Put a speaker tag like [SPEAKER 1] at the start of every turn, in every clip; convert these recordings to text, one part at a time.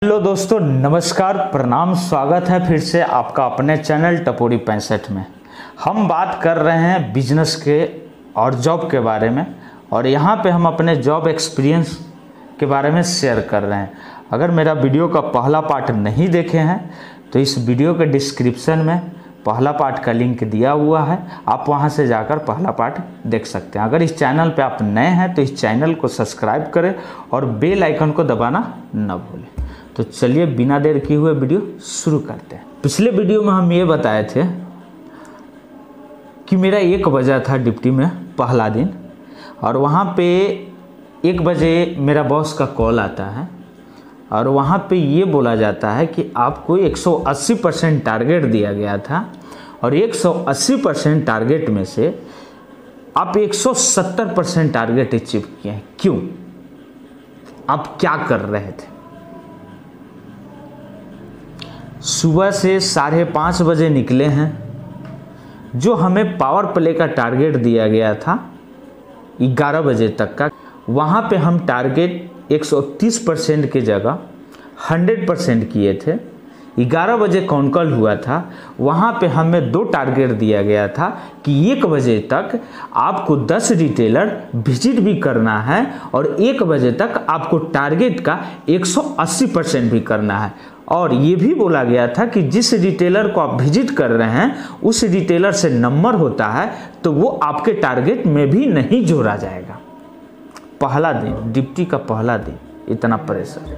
[SPEAKER 1] Hello दोस्तों, नमस्कार, प्रणाम, स्वागत है फिर से आपका अपने चैनल टपोरी 65 में। हम बात कर रहे हैं बिजनेस के और जॉब के बारे में, और यहाँ पे हम अपने जॉब एक्सपीरियंस के बारे में शेयर कर रहे हैं। अगर मेरा वीडियो का पहला पार्ट नहीं देखे हैं तो इस वीडियो के डिस्क्रिप्शन में पहला पार्ट का लिंक दिया हुआ है, आप वहां से जाकर पहला पार्ट देख सकते हैं। अगर इस चैनल पे आप नए हैं तो इस चैनल को सब्सक्राइब करें और बेल आइकन को दबाना न भूलें। तो चलिए बिना देर किए हुए वीडियो शुरू करते हैं। पिछले वीडियो में हम ये बताए थे कि मेरा 1 बजा था ड्यूटी में पहला दिन, और वहाँ पे 1 बजे मेरा बॉस का कॉल आता है और वहाँ पे ये बोला जाता है कि आपको 180% टारगेट दिया गया था और 180% टारगेट में से आप 170% टारगेट अचीव किए हैं। क्यों? आप क्या कर रहे थे? सुबह से 5:30 बजे निकले हैं। जो हमें पावर प्ले का टारगेट दिया गया था 11 बजे तक का, वहाँ पे हम टारगेट 130% की जगह 100% किए थे। 11 बजे कॉन कॉल हुआ था, वहाँ पे हमें 2 टारगेट दिया गया था कि 1 बजे तक आपको 10 रिटेलर विजिट भी करना है और 1 बजे तक आपको टारगेट का 180% भी करना है। और ये भी बोला गया था कि जिस रिटेलर को आप विजिट कर रहे हैं उस रिटेलर से नंबर होता है तो वो आपके टारगेट में भी नहीं जोड़ा जाएगा। पहला दिन, ड्यूटी का पहला दिन, इतना प्रेशर,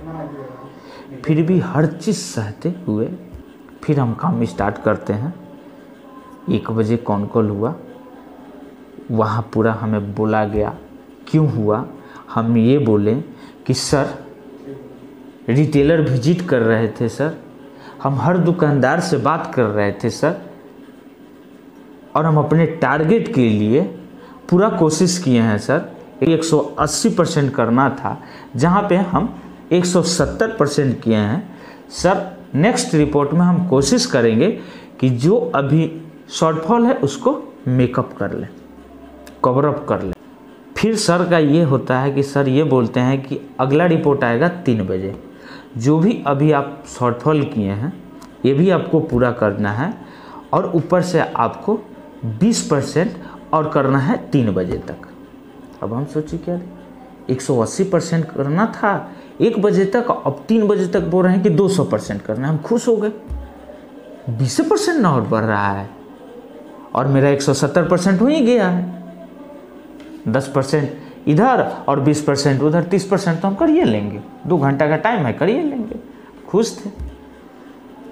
[SPEAKER 1] फिर भी हर चीज़ सहते हुए फिर हम काम स्टार्ट करते हैं। 1 बजे कॉन कॉल हुआ, वहाँ पूरा हमें बोला गया क्यों हुआ। हम ये बोले कि सर रिटेलर विजिट कर रहे थे सर, हम हर दुकानदार से बात कर रहे थे सर, और हम अपने टारगेट के लिए पूरा कोशिश किए हैं सर। 180% करना था जहाँ पे हम 170% किए हैं सर। नेक्स्ट रिपोर्ट में हम कोशिश करेंगे कि जो अभी शॉर्टफॉल है उसको मेकअप कर लें, कवर अप कर लें। फिर सर का ये होता है कि सर ये बोलते हैं कि अगला रिपोर्ट आएगा 3 बजे, जो भी अभी आप शॉर्टफॉल किए हैं ये भी आपको पूरा करना है और ऊपर से आपको 20% और करना है 3 बजे तक। अब हम सोचिए क्या 180% करना था 1 बजे तक, अब 3 बजे तक बोल रहे हैं कि 200% करना है। हम खुश हो गए, 20% ना और बढ़ रहा है और मेरा 170% हो ही गया है। 10% इधर और 20% उधर, 30% तो हम करिए लेंगे। 2 घंटा का टाइम है, करिए लेंगे। खुश थे,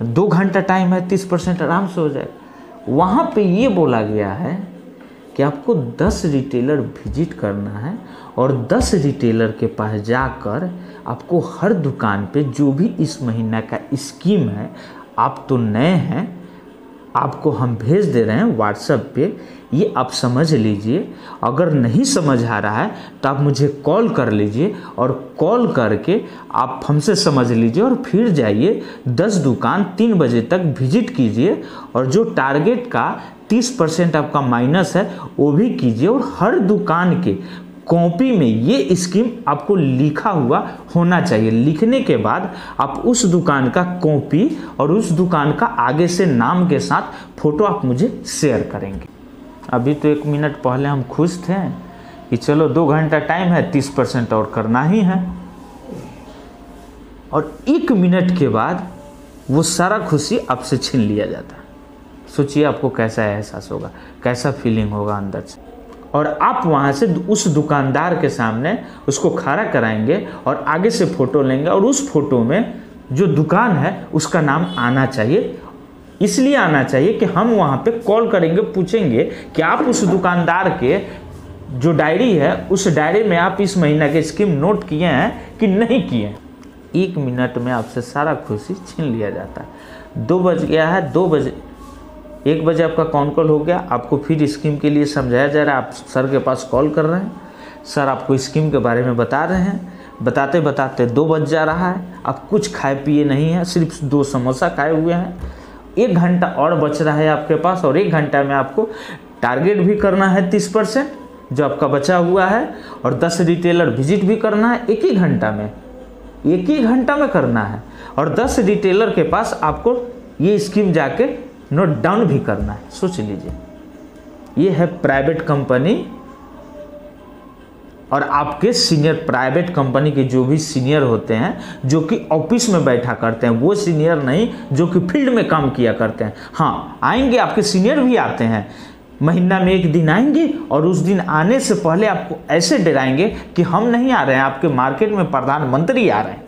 [SPEAKER 1] 2 घंटा टाइम है, 30% आराम से हो जाएगा। वहाँ पे ये बोला गया है कि आपको 10 रिटेलर विजिट करना है और 10 रिटेलर के पास जाकर आपको हर दुकान पे जो भी इस महीना का स्कीम है, आप तो नए हैं, आपको हम भेज दे रहे हैं व्हाट्सएप पे, ये आप समझ लीजिए। अगर नहीं समझ आ रहा है तो आप मुझे कॉल कर लीजिए और कॉल करके आप हमसे समझ लीजिए और फिर जाइए 10 दुकान 3 बजे तक विजिट कीजिए और जो टारगेट का 30% आपका माइनस है वो भी कीजिए। और हर दुकान के कॉपी में ये स्कीम आपको लिखा हुआ होना चाहिए। लिखने के बाद आप उस दुकान का कॉपी और उस दुकान का आगे से नाम के साथ फोटो आप मुझे शेयर करेंगे। अभी तो 1 मिनट पहले हम खुश थे कि चलो 2 घंटा टाइम है, 30% और करना ही है, और 1 मिनट के बाद वो सारा खुशी आपसे छीन लिया जाता है। सोचिए आपको कैसा एहसास होगा, कैसा फीलिंग होगा अंदर से। और आप वहाँ से उस दुकानदार के सामने उसको खड़ा कराएंगे और आगे से फ़ोटो लेंगे और उस फोटो में जो दुकान है उसका नाम आना चाहिए। इसलिए आना चाहिए कि हम वहाँ पे कॉल करेंगे, पूछेंगे कि आप उस दुकानदार के जो डायरी है उस डायरी में आप इस महीना के स्कीम नोट किए हैं कि नहीं किए हैं। 1 मिनट में आपसे सारा खुशी छीन लिया जाता है। 2 बज गया है, 2 बजे 1 बजे आपका कॉन कॉल हो गया, आपको फिर स्कीम के लिए समझाया जा रहा है। आप सर के पास कॉल कर रहे हैं, सर आपको स्कीम के बारे में बता रहे हैं। बताते बताते 2 बज जा रहा है, आप कुछ खाए पिए नहीं हैं, सिर्फ 2 समोसा खाए हुए हैं। 1 घंटा और बच रहा है आपके पास और 1 घंटा में आपको टारगेट भी करना है 30% जो आपका बचा हुआ है और 10 रिटेलर विजिट भी करना है 1 ही घंटा में। एक ही घंटा में करना है और 10 रिटेलर के पास आपको ये स्कीम जाके नोट डाउन भी करना है। सोच लीजिए, ये है प्राइवेट कंपनी और आपके सीनियर प्राइवेट कंपनी के जो भी सीनियर होते हैं जो कि ऑफिस में बैठा करते हैं, वो सीनियर नहीं जो कि फील्ड में काम किया करते हैं। हाँ, आएंगे आपके सीनियर भी आते हैं, महीना में एक दिन आएंगे और उस दिन आने से पहले आपको ऐसे डराएंगे कि हम नहीं आ रहे हैं, आपके मार्केट में प्रधानमंत्री आ रहे हैं,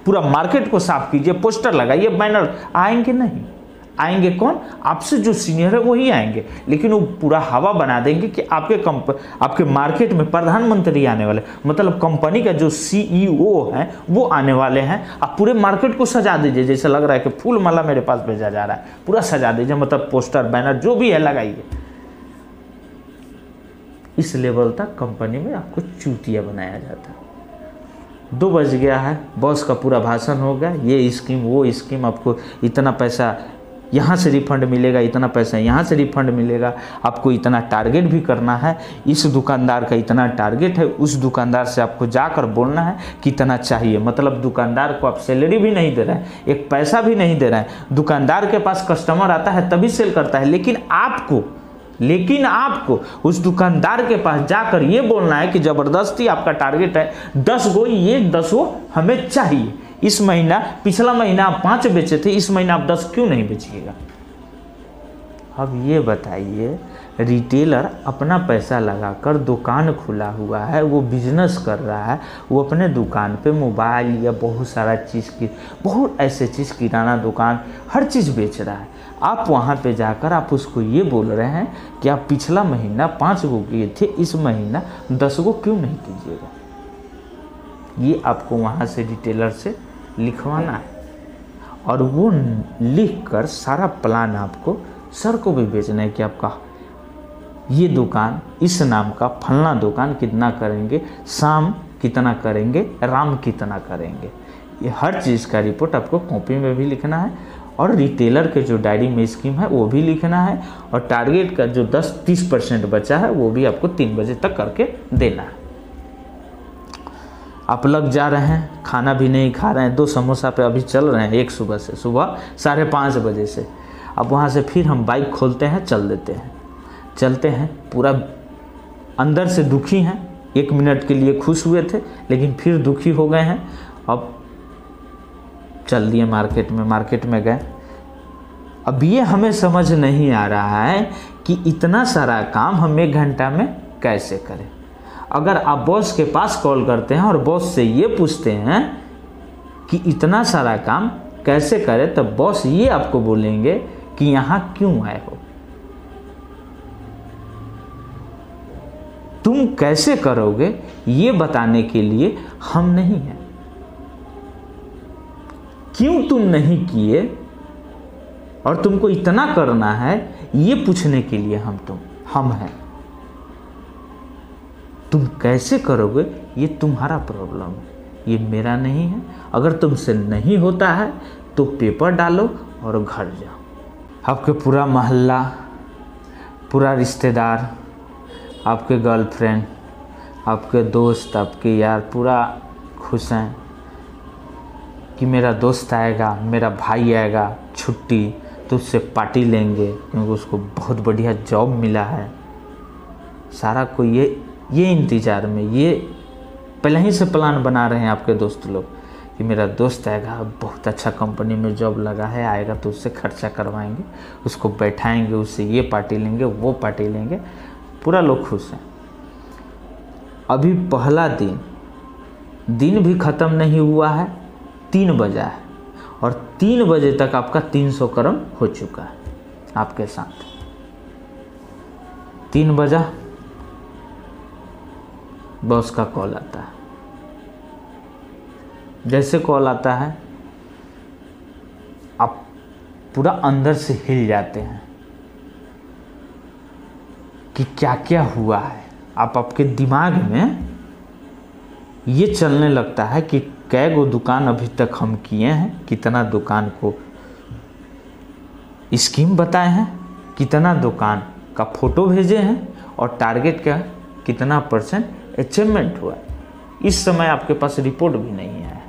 [SPEAKER 1] पूरा मार्केट को साफ कीजिए, पोस्टर लगाइए, बैनर। आएंगे नहीं, आएंगे कौन? आपसे जो सीनियर है वही आएंगे, लेकिन वो पूरा हवा बना देंगे कि आपके मार्केट में प्रधानमंत्री आने वाले, मतलब कंपनी का जो CEO है वो आने वाले हैं। आप पूरे मार्केट को सजा दीजिए, जैसे लग रहा है कि फूल माला मेरे पास भेजा जा रहा है, पूरा सजा दीजिए, मतलब पोस्टर बैनर जो भी है लगाइए। इस लेवल तक कंपनी में आपको चूतिया बनाया जाता है। 2 बज गया है, बॉस का पूरा भाषण हो गया, ये स्कीम वो स्कीम, आपको इतना पैसा यहाँ से रिफंड मिलेगा, इतना पैसा यहाँ से रिफंड मिलेगा, आपको इतना टारगेट भी करना है, इस दुकानदार का इतना टारगेट है, उस दुकानदार से आपको जाकर बोलना है कितना चाहिए। मतलब दुकानदार को आप सैलरी भी नहीं दे रहे हैं, एक पैसा भी नहीं दे रहे हैं। दुकानदार के पास कस्टमर आता है तभी सेल करता है, लेकिन आपको उस दुकानदार के पास जाकर ये बोलना है कि ज़बरदस्ती आपका टारगेट है 10 गो, ये 10 गो हमें चाहिए। इस महीना, पिछला महीना आप 5 बेचे थे, इस महीना आप 10 क्यों नहीं बेचिएगा? अब ये बताइए, रिटेलर अपना पैसा लगाकर दुकान खुला हुआ है, वो बिजनेस कर रहा है, वो अपने दुकान पे मोबाइल या बहुत सारा चीज़ की, बहुत ऐसे चीज़, किराना दुकान, हर चीज़ बेच रहा है। आप वहाँ पे जाकर आप उसको ये बोल रहे हैं कि आप पिछला महीना 5 गो किए थे, इस महीना 10 गो क्यों नहीं कीजिएगा? ये आपको वहाँ से रिटेलर से लिखवाना है और वो लिख कर सारा प्लान आपको सर को भी भेजना है कि आपका ये दुकान, इस नाम का फलना दुकान कितना करेंगे, शाम कितना करेंगे, राम कितना करेंगे। ये हर चीज़ का रिपोर्ट आपको कॉपी में भी लिखना है और रिटेलर के जो डायरी में स्कीम है वो भी लिखना है और टारगेट का जो 10-30% बचा है वो भी आपको 3 बजे तक करके देना है। आप लग जा रहे हैं, खाना भी नहीं खा रहे हैं, 2 समोसा पे अभी चल रहे हैं, एक सुबह 5:30 बजे से। अब वहाँ से फिर हम बाइक खोलते हैं, चलते हैं, पूरा अंदर से दुखी हैं। 1 मिनट के लिए खुश हुए थे लेकिन फिर दुखी हो गए हैं। अब चल दिए मार्केट में गए। अब ये हमें समझ नहीं आ रहा है कि इतना सारा काम हम 1 घंटा में कैसे करें। अगर आप बॉस के पास कॉल करते हैं और बॉस से ये पूछते हैं कि इतना सारा काम कैसे करें, तब बॉस ये आपको बोलेंगे कि यहाँ क्यों आए हो, तुम कैसे करोगे ये बताने के लिए हम नहीं हैं। क्यों तुम नहीं किए और तुमको इतना करना है ये पूछने के लिए हम हैं। तुम कैसे करोगे ये तुम्हारा प्रॉब्लम है, ये मेरा नहीं है। अगर तुमसे नहीं होता है तो पेपर डालो और घर जाओ। आपके पूरा मोहल्ला, पूरा रिश्तेदार, आपके गर्लफ्रेंड, आपके दोस्त, आपके यार पूरा खुश हैं कि मेरा दोस्त आएगा, मेरा भाई आएगा छुट्टी तो उससे पार्टी लेंगे क्योंकि उसको बहुत बढ़िया जॉब मिला है। सारा कोई ये इंतज़ार में, ये पहले ही से प्लान बना रहे हैं आपके दोस्त लोग कि मेरा दोस्त आएगा, बहुत अच्छा कंपनी में जॉब लगा है, आएगा तो उससे खर्चा करवाएंगे, उसको बैठाएंगे, उससे ये पार्टी लेंगे, वो पार्टी लेंगे। पूरा लोग खुश हैं। अभी पहला दिन भी ख़त्म नहीं हुआ है, 3 बजा है और 3 बजे तक आपका 300 कर्म हो चुका है आपके साथ। 3 बजा, बॉस का कॉल आता है। जैसे कॉल आता है आप पूरा अंदर से हिल जाते हैं कि क्या क्या हुआ है। आपके दिमाग में ये चलने लगता है कि कै गो दुकान अभी तक हम किए हैं, कितना दुकान को स्कीम बताए हैं, कितना दुकान का फोटो भेजे हैं और टारगेट का कितना % अचीवमेंट हुआ है। इस समय आपके पास रिपोर्ट भी नहीं है।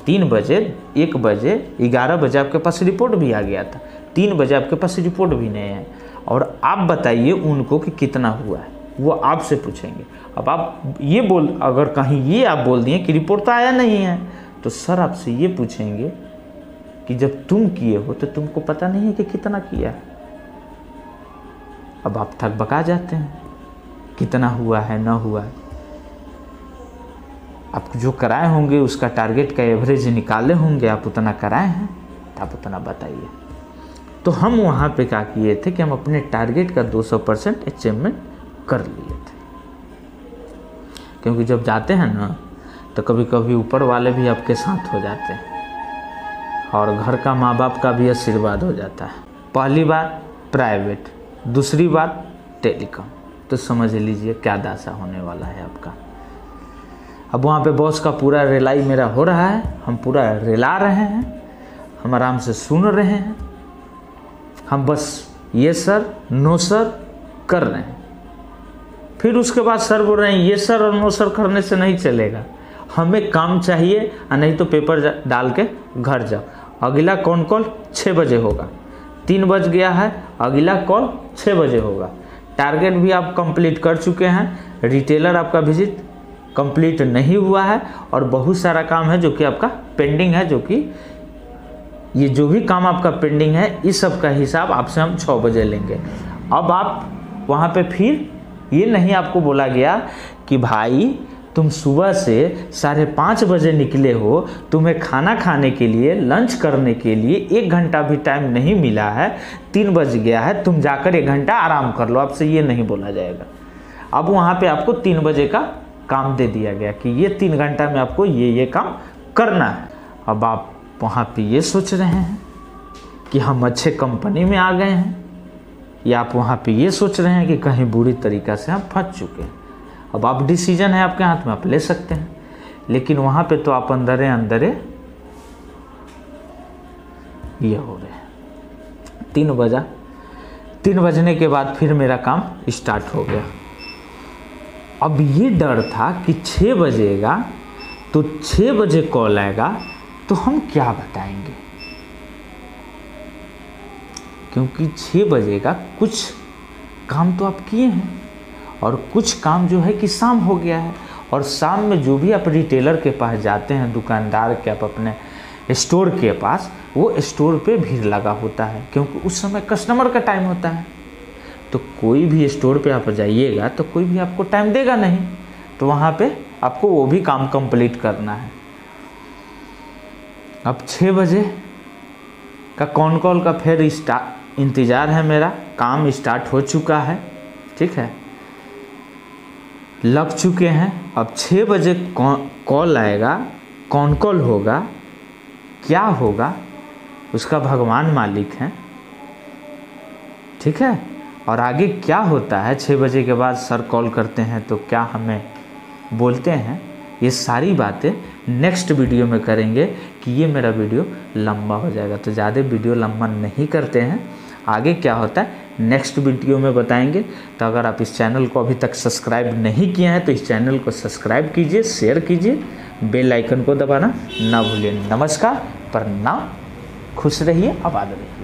[SPEAKER 1] 3 बजे, 1 बजे, 11 बजे आपके पास रिपोर्ट भी आ गया था, 3 बजे आपके पास रिपोर्ट भी नहीं है। और आप बताइए उनको कि कितना हुआ है, वो आपसे पूछेंगे। अब आप ये अगर कहीं ये आप बोल दिए कि रिपोर्ट तो आया नहीं है, तो सर आपसे ये पूछेंगे कि जब तुम किए हो तो तुमको पता नहीं है कि कितना किया है। अब आप थक बका जाते हैं, कितना हुआ है ना हुआ है। आप जो कराए होंगे उसका टारगेट का एवरेज निकाले होंगे, आप उतना कराए हैं तो आप उतना बताइए। तो हम वहाँ पे क्या किए थे कि हम अपने टारगेट का 200% अचीवमेंट कर लिए थे। क्योंकि जब जाते हैं ना तो कभी कभी ऊपर वाले भी आपके साथ हो जाते हैं और घर का माँ बाप का भी आशीर्वाद हो जाता है। पहली बार प्राइवेट, दूसरी बार टेलीकॉम, तो समझ लीजिए क्या दशा होने वाला है आपका। अब वहाँ पे बॉस का पूरा रिलाई मेरा हो रहा है, हम पूरा रिला रहे हैं, हम आराम से सुन रहे हैं, हम बस ये सर नो सर कर रहे हैं। फिर उसके बाद सर बोल रहे हैं ये सर और नो सर करने से नहीं चलेगा, हमें काम चाहिए और नहीं तो पेपर डाल के घर जाओ। अगला कौन कॉल 6 बजे होगा, 3 बज गया है, अगला कॉल 6 बजे होगा। टारगेट भी आप कंप्लीट कर चुके हैं, रिटेलर आपका विजिट कंप्लीट नहीं हुआ है और बहुत सारा काम है जो कि आपका पेंडिंग है, जो कि ये जो भी काम आपका पेंडिंग है इस सब का हिसाब आपसे हम 6 बजे लेंगे। अब आप वहाँ पे फिर ये नहीं आपको बोला गया कि भाई तुम सुबह से 5:30 बजे निकले हो, तुम्हें खाना खाने के लिए, लंच करने के लिए 1 घंटा भी टाइम नहीं मिला है, 3 बज गया है, तुम जाकर 1 घंटा आराम कर लो। आपसे ये नहीं बोला जाएगा। अब वहाँ पे आपको 3 बजे का काम दे दिया गया कि ये 3 घंटा में आपको ये काम करना है। अब आप वहाँ पे ये सोच रहे हैं कि हम अच्छे कंपनी में आ गए हैं, या आप वहाँ पे ये सोच रहे हैं कि कहीं बुरी तरीक़ा से हम फंस चुके हैं। अब आप डिसीजन है आपके हाथ में, आप ले सकते हैं, लेकिन वहाँ पे तो आप अंदरे ये हो रहे हैं। 3 बजा, 3 बजने के बाद फिर मेरा काम स्टार्ट हो गया। अब ये डर था कि 6 बजेगा तो 6 बजे कॉल आएगा तो हम क्या बताएंगे, क्योंकि 6 बजे का कुछ काम तो आप किए हैं और कुछ काम जो है कि शाम हो गया है। और शाम में जो भी आप रिटेलर के पास जाते हैं, दुकानदार के, आप अपने स्टोर के पास, वो स्टोर पे भीड़ लगा होता है क्योंकि उस समय कस्टमर का टाइम होता है। तो कोई भी स्टोर पे आप जाइएगा तो कोई भी आपको टाइम देगा नहीं, तो वहाँ पे आपको वो भी काम कंप्लीट करना है। अब 6 बजे का कॉन कॉल का फिर इंतज़ार है, मेरा काम स्टार्ट हो चुका है, ठीक है, लग चुके हैं। अब 6 बजे कॉल आएगा, कौन कॉल होगा, क्या होगा, उसका भगवान मालिक हैं, ठीक है। और आगे क्या होता है 6 बजे के बाद सर कॉल करते हैं तो क्या हमें बोलते हैं, ये सारी बातें नेक्स्ट वीडियो में करेंगे कि ये मेरा वीडियो लंबा हो जाएगा, तो ज़्यादा वीडियो लंबा नहीं करते हैं। आगे क्या होता है नेक्स्ट वीडियो में बताएंगे। तो अगर आप इस चैनल को अभी तक सब्सक्राइब नहीं किए हैं तो इस चैनल को सब्सक्राइब कीजिए, शेयर कीजिए, बेल आइकन को दबाना ना भूलिए। नमस्कार, प्रणाम, खुश रहिए, आबाद रहिए।